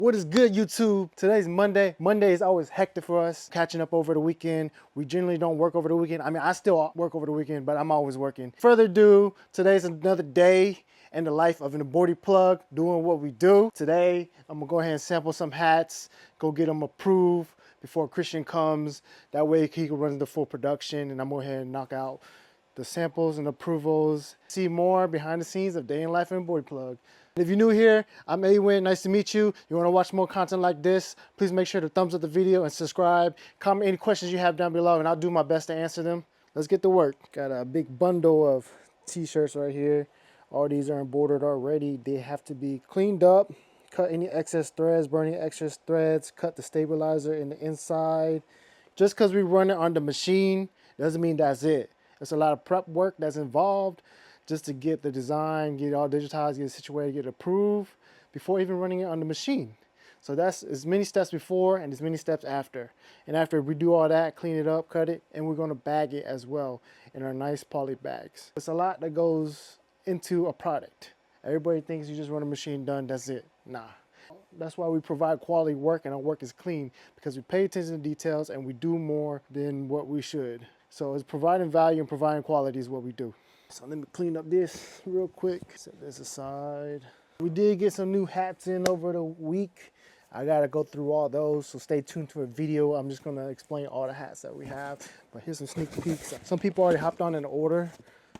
What is good, YouTube? Today's Monday. Monday is always hectic for us, catching up over the weekend. We generally don't work over the weekend. I mean, I still work over the weekend, but I'm always working. Further ado, today's another day in the life of an embroidery plug, doing what we do. Today, I'm gonna go ahead and sample some hats, go get them approved before Christian comes. That way he can run the full production, and I'm gonna go ahead and knock out the samples and approvals. See more behind the scenes of Day in Life of Embroidery Plug. If you're new here, I'm Awin. Nice to meet you. You want to watch more content like this, please make sure to thumbs up the video and subscribe. Comment any questions you have down below and I'll do my best to answer them. Let's get to work. Got a big bundle of t-shirts right here. All these are embroidered already. They have to be cleaned up, cut any excess threads, burn any excess threads, cut the stabilizer in the inside. Just because we run it on the machine doesn't mean that's it. There's a lot of prep work that's involved just to get the design, get it all digitized, get it situated, get it approved before even running it on the machine. So that's as many steps before and as many steps after. And after we do all that, clean it up, cut it, and we're gonna bag it as well in our nice poly bags. It's a lot that goes into a product. Everybody thinks you just run a machine, done, that's it. Nah. That's why we provide quality work and our work is clean, because we pay attention to details and we do more than what we should. So it's providing value and providing quality is what we do. So let me clean up this real quick. Set this aside. We did get some new hats in over the week. I gotta go through all those, so stay tuned to a video. I'm just gonna explain all the hats that we have. But here's some sneak peeks. Some people already hopped on an order.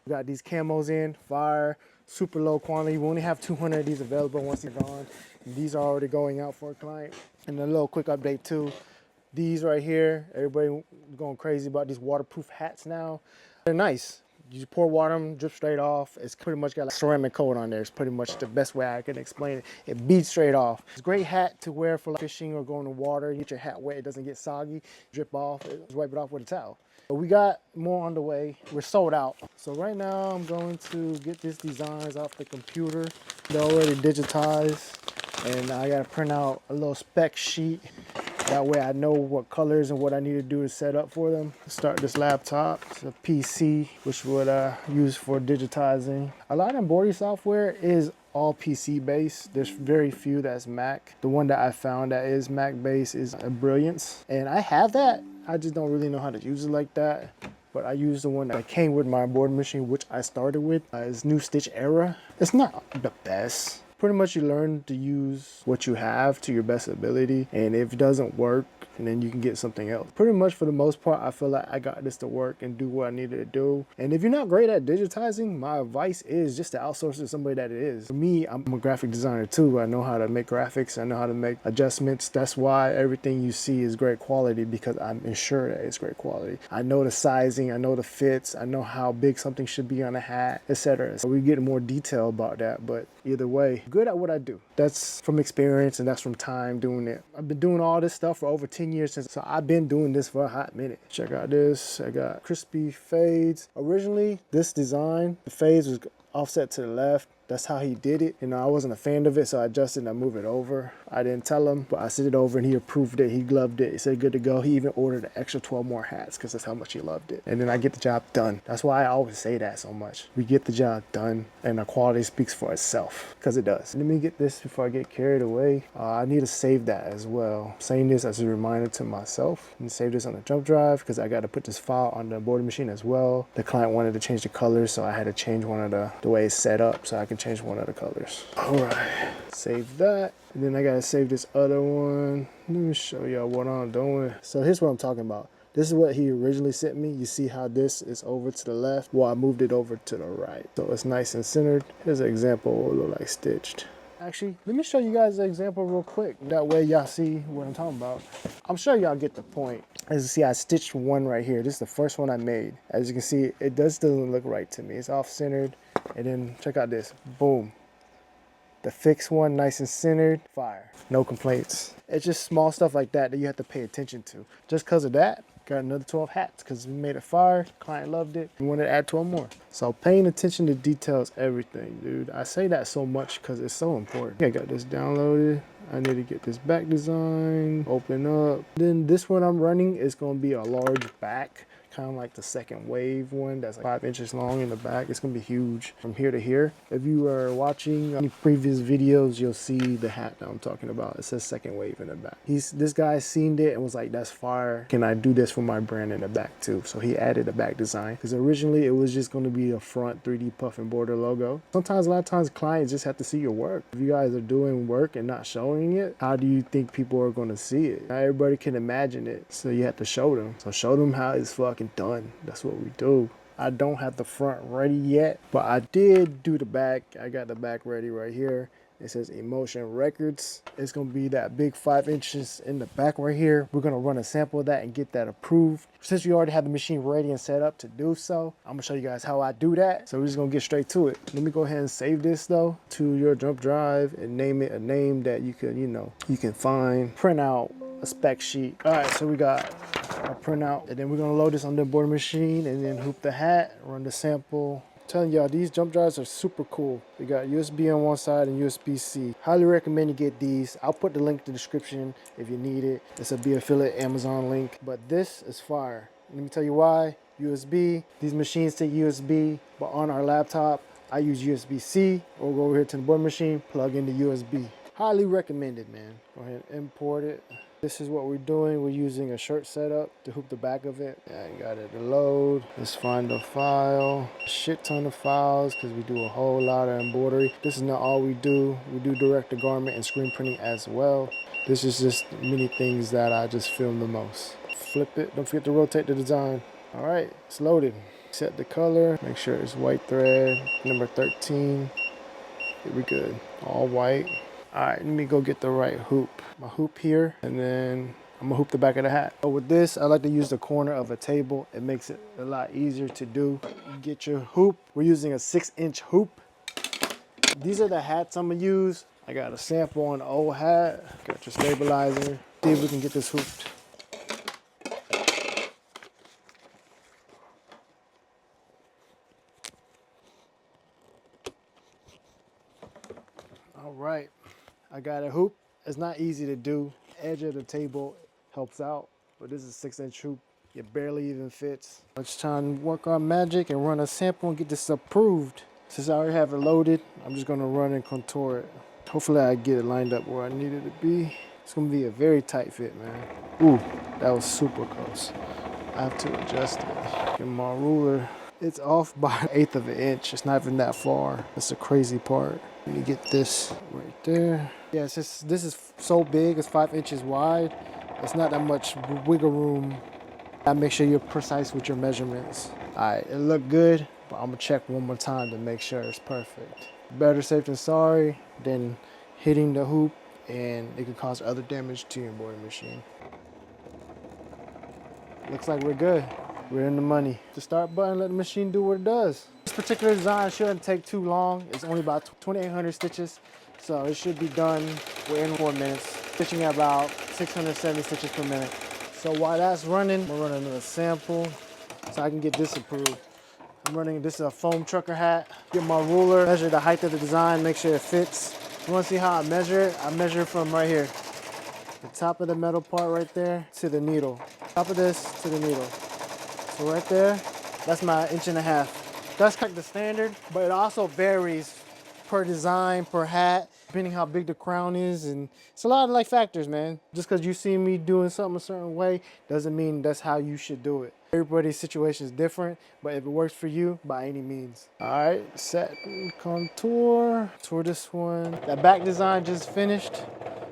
We got these camos in, fire, super low quantity. We only have 200 of these available once they're gone. And these are already going out for a client. And a little quick update too. These right here, everybody going crazy about these waterproof hats now. They're nice. You just pour water on them, drip straight off. It's pretty much got like ceramic coat on there. It's pretty much the best way I can explain it. It beats straight off. It's a great hat to wear for like fishing or going to water. You get your hat wet, it doesn't get soggy, drip off, just wipe it off with a towel. But we got more on the way. We're sold out. So right now I'm going to get these designs off the computer. They're already digitized. And I gotta print out a little spec sheet. That way I know what colors and what I need to do to set up for them. Start this laptop. It's a PC, which would use for digitizing. A lot of embroidery software is all PC based. There's very few that's Mac. The one that I found that is Mac based is Brilliance. And I have that. I just don't really know how to use it like that. But I use the one that came with my embroidery machine, which I started with. It's New Stitch Era. It's not the best. Pretty much you learn to use what you have to your best ability, and if it doesn't work, and then you can get something else. Pretty much for the most part, I feel like I got this to work and do what I needed to do. And if you're not great at digitizing, my advice is just to outsource it to somebody that it is. For me, I'm a graphic designer too. I know how to make graphics. I know how to make adjustments. That's why everything you see is great quality, because I'm ensured that it's great quality. I know the sizing, I know the fits, I know how big something should be on a hat, etc. So we get more detail about that, but either way, good at what I do. That's from experience and that's from time doing it. I've been doing all this stuff for over 10 years since, so I've been doing this for a hot minute. Check out this. I got crispy fades. Originally, this design, the fades was offset to the left. That's how he did it. You know, I wasn't a fan of it, so I adjusted and I moved it over. I didn't tell him, but I sent it over and he approved it. He loved it. He said good to go. He even ordered an extra 12 more hats because that's how much he loved it. And then I get the job done. That's why I always say that so much. We get the job done and the quality speaks for itself, because it does. Let me get this before I get carried away. I need to save that as well. I'm saying this as a reminder to myself, and save this on the jump drive because I got to put this file on the embroidery machine as well. The client wanted to change the colors, so I had to change one of the way it's set up so I can change one of the colors. All right, save that. And then I gotta save this other one. Let me show y'all what I'm doing. So here's what I'm talking about. This is what he originally sent me. You see how this is over to the left? Well, I moved it over to the right. So it's nice and centered. Here's an example of what it look like stitched. Actually, let me show you guys an example real quick. That way y'all see what I'm talking about. I'm sure y'all get the point. As you see, I stitched one right here. This is the first one I made. As you can see, it doesn't look right to me. It's off centered. And then check out this, boom. The fixed one, nice and centered, fire. No complaints. It's just small stuff like that that you have to pay attention to. Just because of that, got another 12 hats because we made it fire, client loved it, we wanted to add 12 more. So paying attention to details, everything, dude. I say that so much because it's so important. I got this downloaded. I need to get this back design, open up. Then this one I'm running is gonna be a large back kind of like the second wave one that's like 5 inches long in the back. It's gonna be huge from here to here. If you are watching any previous videos, you'll see the hat that I'm talking about. It says second wave in the back. This guy seen it and was like, that's fire. Can I do this for my brand in the back too? So he added a back design, because originally it was just going to be a front 3D puff and border logo. Sometimes, a lot of times, clients just have to see your work. If you guys are doing work and not showing it, how do you think people are going to see it? Not everybody can imagine it, so you have to show them. So show them how it's fucking done. That's what we do. I don't have the front ready yet, but I did do the back. I got the back ready right here. It says Emotion Records. It's gonna be that big 5 inches in the back right here. We're gonna run a sample of that and get that approved. Since we already have the machine ready and set up to do so, I'm gonna show you guys how I do that. So we're just gonna get straight to it. Let me go ahead and save this though to your jump drive and name it a name that you can, you can find. Print out a spec sheet. All right, so we got our printout, and then we're gonna load this on the embroidery machine and then hoop the hat, run the sample. Telling y'all, these jump drives are super cool. They got USB on one side and USB-C. Highly recommend you get these. I'll put the link in the description if you need it. This will be affiliate Amazon link, but this is fire. Let me tell you why. USB, these machines take USB, but on our laptop, I use USB-C, or go over here to the board machine, plug in the USB. Highly recommended, man. Go ahead and import it. This is what we're doing. We're using a shirt setup to hoop the back of it. Yeah, you got it to load. Let's find the file. Shit ton of files, because we do a whole lot of embroidery. This is not all we do. We do direct to garment and screen printing as well. This is just many things that I just film the most. Flip it. Don't forget to rotate the design. All right, it's loaded. Set the color. Make sure it's white thread, number 13. We're good. All white. All right, let me go get the right hoop. My hoop here, and then I'm gonna hoop the back of the hat. But with this, I like to use the corner of a table. It makes it a lot easier to do. You get your hoop. We're using a 6-inch hoop. These are the hats I'm gonna use. I got a sample on the old hat. Got your stabilizer. See if we can get this hooped. All right. I got a hoop. It's not easy to do. Edge of the table helps out, but this is a 6-inch hoop. It barely even fits. Let's try and work our magic and run a sample and get this approved. Since I already have it loaded, I'm just gonna run and contour it. Hopefully I get it lined up where I need it to be. It's gonna be a very tight fit, man. Ooh, that was super close. I have to adjust it. Get my ruler. It's off by 1/8 of an inch. It's not even that far. That's the crazy part. Let me get this right there. Yeah, it's just, this is so big. It's 5 inches wide. It's not that much wiggle room. I make sure you're precise with your measurements. All right, it looked good, but I'm gonna check one more time to make sure it's perfect. Better safe than sorry than hitting the hoop, and it could cause other damage to your embroidery machine. Looks like we're good. We're in the money. The start button, let the machine do what it does. This particular design shouldn't take too long. It's only about 2,800 stitches, so it should be done within 4 minutes. Stitching at about 670 stitches per minute. So while that's running, we're running another sample so I can get this approved. I'm running, this is a foam trucker hat. Get my ruler, measure the height of the design, make sure it fits. You wanna see how I measure it? I measure from right here. The top of the metal part right there to the needle. Top of this to the needle. So right there, that's my 1.5 inches. That's like the standard, but it also varies per design, per hat, depending how big the crown is, and it's a lot of like factors, man. Just because you see me doing something a certain way doesn't mean that's how you should do it. Everybody's situation is different, but if it works for you, by any means. All right, set contour. Tour this one. That back design just finished,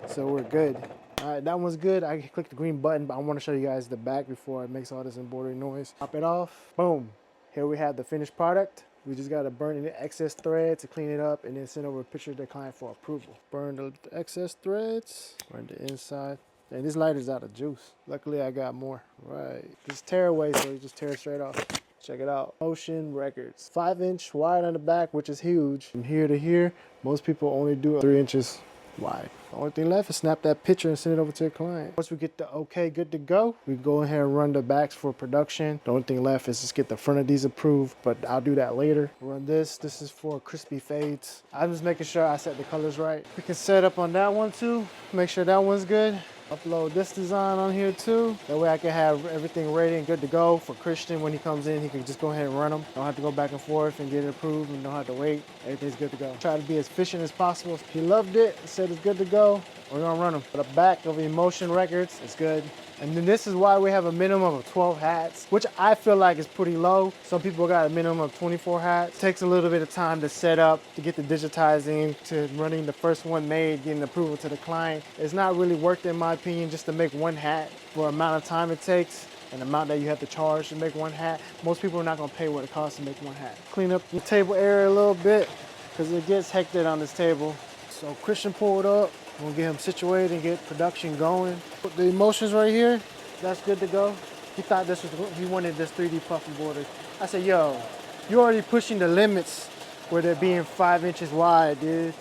so we're good. All right, that one's good. I can click the green button, but I want to show you guys the back before it makes all this embroidery noise. Pop it off. Boom. Here we have the finished product. We just got to burn the excess thread to clean it up and then send over a picture to the client for approval. Burn the excess threads. Burn the inside. And this lighter's out of juice. Luckily, I got more. Right. This tear away, so you just tear it straight off. Check it out. Emotion Records. 5-inch wide on the back, which is huge. From here to here, most people only do 3 inches wide. The only thing left is snap that picture and send it over to the client. Once we get the okay, good to go, we go ahead and run the backs for production. The only thing left is just get the front of these approved, but I'll do that later. Run this. This is for crispy fades. I'm just making sure I set the colors right. We can set up on that one too. Make sure that one's good. Upload this design on here too. That way I can have everything ready and good to go for Christian when he comes in. He can just go ahead and run them. Don't have to go back and forth and get it approved and don't have to wait. Everything's good to go. Try to be as efficient as possible. He loved it, said it's good to go. We're gonna run them. The back of Emotion Records is good. And then this is why we have a minimum of 12 hats, which I feel like is pretty low. Some people got a minimum of 24 hats. It takes a little bit of time to set up, to get the digitizing, to running the first one made, getting approval to the client. It's not really worth it, in my opinion, just to make one hat for the amount of time it takes and the amount that you have to charge to make one hat. Most people are not gonna pay what it costs to make one hat. Clean up the table area a little bit because it gets hectic on this table. So Christian pulled up. We'll get him situated and get production going. Put the Emotions right here, that's good to go. He thought this was, he wanted this 3D puff embroidery. I said, yo, you're already pushing the limits where they're being 5 inches wide, dude.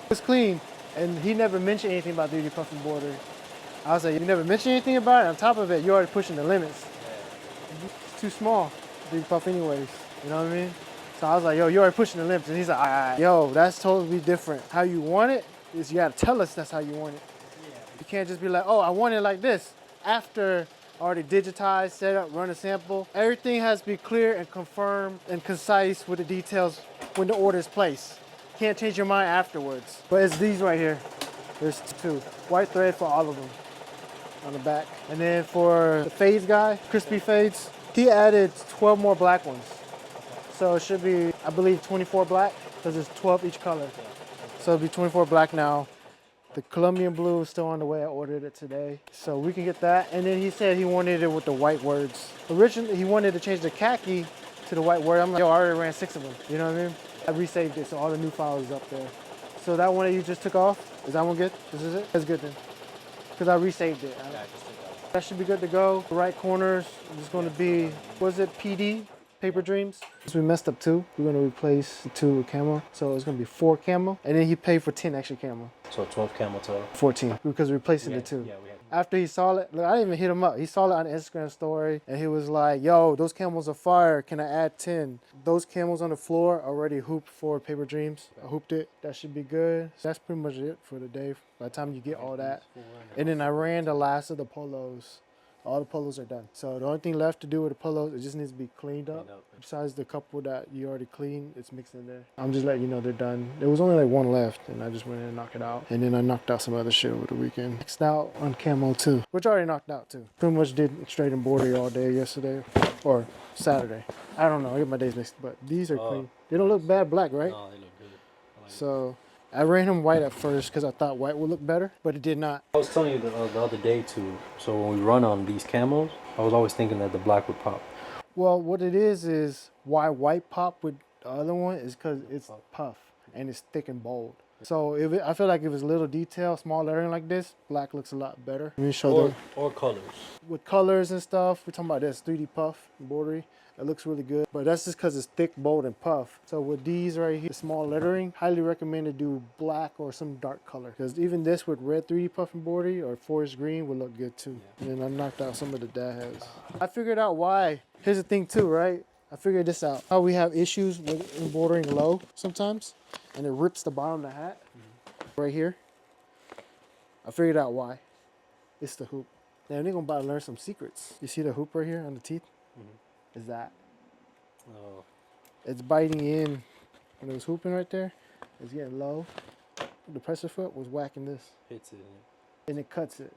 It's clean. And he never mentioned anything about 3D puff embroidery. I was like, you never mentioned anything about it? On top of it, you're already pushing the limits. It's too small, 3D puff anyways, you know what I mean? So I was like, yo, you're already pushing the limits. And he's like, all right. Yo, that's totally different. How you want it is you gotta tell us that's how you want it. Yeah. You can't just be like, oh, I want it like this. After already digitized, set up, run a sample. Everything has to be clear and confirmed and concise with the details when the order is placed. You can't change your mind afterwards. But it's these right here. There's 2. White thread for all of them on the back. And then for the fades guy, crispy fades, he added 12 more black ones. So it should be, I believe, 24 black because it's 12 each color. So it'll be 24 black now. The Colombian blue is still on the way. I ordered it today. So we can get that. And then he said he wanted it with the white words. Originally, he wanted to change the khaki to the white word. I'm like, yo, I already ran 6 of them. You know what I mean? I resaved it, so all the new files is up there. So that one that you just took off, is that one good? This is it? That's good then. Because I resaved it. That should be good to go. The right corners is going to be, was it PD? Paper Dreams. So we messed up 2. We're gonna replace the 2 with camo. So it's gonna be 4 camo. And then he paid for 10 extra camo. So 12 camo total? 14, because we're replacing the 2. Yeah, we had. After he saw it, look, I didn't even hit him up. He saw it on the Instagram story and he was like, yo, those camos are fire. Can I add 10? Those camos on the floor already hooped for Paper Dreams. I hooped it. That should be good. So that's pretty much it for the day by the time you get all that. And then I ran the last of the polos. All the polos are done. So the only thing left to do with the polos, it just needs to be cleaned up. Besides the couple that you already cleaned, it's mixed in there. I'm just letting you know they're done. There was only like 1 left and I just went in and knocked it out. And then I knocked out some other shit over the weekend. Next out on camo too, which I already knocked out too. Pretty much did straight embroidery all day yesterday or Saturday. I don't know, I get my days mixed, but these are clean. They don't look bad black, right? No, they look good. So I ran him white at first because I thought white would look better, but it did not. I was telling you the other day too, so when we run on these camos, I was always thinking that the black would pop. Well, what it is why white pop with the other one is because it's puff and it's thick and bold. So I feel like if it's little detail, small lettering like this, black looks a lot better. Let me show them. Or colors. With colors and stuff, we're talking about this 3D puff embroidery. It looks really good, but that's just because it's thick, bold, and puff. So with these right here, the small lettering, highly recommend to do black or some dark color. Because even this with red 3D puff embroidery or forest green would look good too. Yeah. And then I knocked out some of the dad heads. I figured out why. Here's the thing too, right? I figured this out. How we have issues with embroidering low sometimes, and it rips the bottom of the hat. Right here. I figured out why. It's the hoop. Now they're gonna about to learn some secrets. You see the hoop right here on the teeth? Is that. Oh. It's biting in. When it was hooping right there, it's getting low. The pressure foot was whacking this. Hits it. And it cuts it.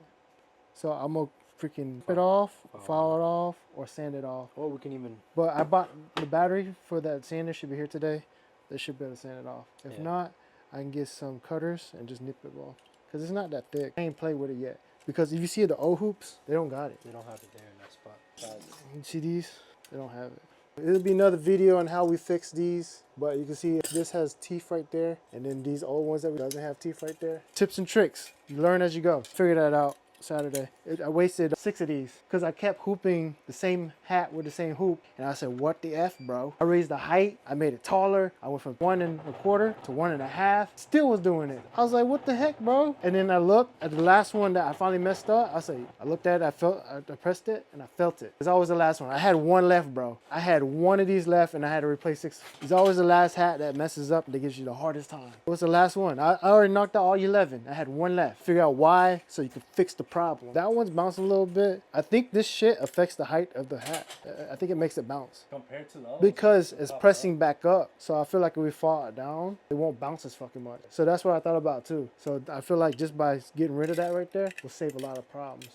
So I'm gonna freaking rip it off, file it off, or sand it off. Or we can even... But I bought the battery for that sander, should be here today. They should be able to sand it off. If not, I can get some cutters and just nip it off. Because it's not that thick. I ain't played with it yet. Because if you see the O hoops, they don't got it. They don't have it there in that spot. You see these? They don't have it. It'll be another video on how we fix these, but you can see this has teeth right there, and then these old ones that doesn't have teeth right there. Tips and tricks. You learn as you go. Figure that out Saturday. I wasted 6 of these because I kept hooping the same hat with the same hoop, and I said, what the F, bro? I raised the height. I made it taller. I went from 1 1/4 to 1 1/2. Still was doing it. I was like, what the heck, bro? And then I looked at the last one that I finally messed up. I looked at it, I pressed it, and I felt it. It's always the last one. I had 1 left, bro. I had 1 of these left, and I had to replace 6. It's always the last hat that messes up that gives you the hardest time. What's the last one? I already knocked out all 11. I had 1 left. Figure out why, so you can fix the problem. That one's bouncing a little bit. I think this shit affects the height of the hat. I think it makes it bounce. Compared to the other Because it's pressing back up. So I feel like if we fall down, it won't bounce as fucking much. So that's what I thought about too. So I feel like just by getting rid of that right there, will save a lot of problems.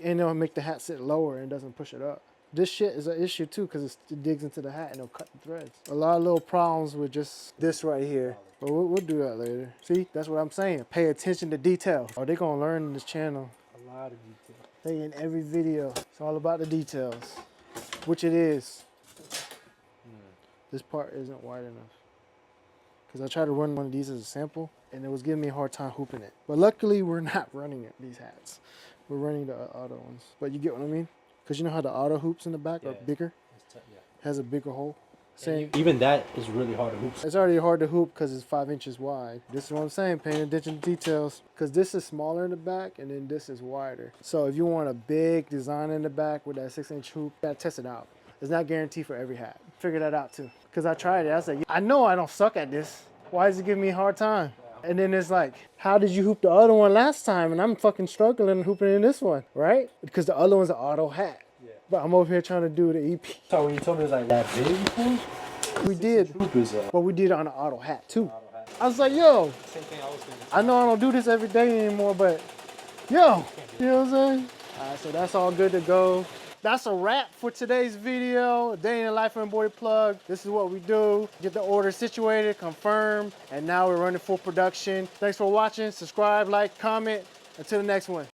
And it'll make the hat sit lower and doesn't push it up. This shit is an issue too because it digs into the hat and it'll cut the threads. A lot of little problems with just this right here. But we'll do that later. See, that's what I'm saying. Pay attention to details. Oh, they're gonna learn in this channel. A lot of detail. They in every video. It's all about the details, which it is. This part isn't wide enough. Because I tried to run one of these as a sample and it was giving me a hard time hooping it. But luckily we're not running it, these hats. We're running the auto ones. But you get what I mean? Because you know how the auto hoops in the back are bigger? Yeah. Has a bigger hole. Same. Even that is really hard to hoop. It's already hard to hoop because it's 5 inches wide. This is what I'm saying, paying attention to details. Because this is smaller in the back and then this is wider. So if you want a big design in the back with that 6-inch hoop, you gotta test it out. It's not guaranteed for every hat. Figure that out too. Because I tried it. I said, I know I don't suck at this. Why is it giving me a hard time? And then it's like, how did you hoop the other one last time? And I'm fucking struggling hooping in this one, right? Because the other one's an auto hat. Yeah. But I'm over here trying to do the EP. So when you told me it was like that big, we did. Hoop is but we did it on an auto hat too. I was like, yo. Same thing I was thinking. I know I don't do this every day anymore, but yo. You know what I'm saying? All right, so that's all good to go. That's a wrap for today's video. A day in the life of Embroidery Plug. This is what we do. Get the order situated, confirmed, and now we're running full production. Thanks for watching. Subscribe, like, comment. Until the next one.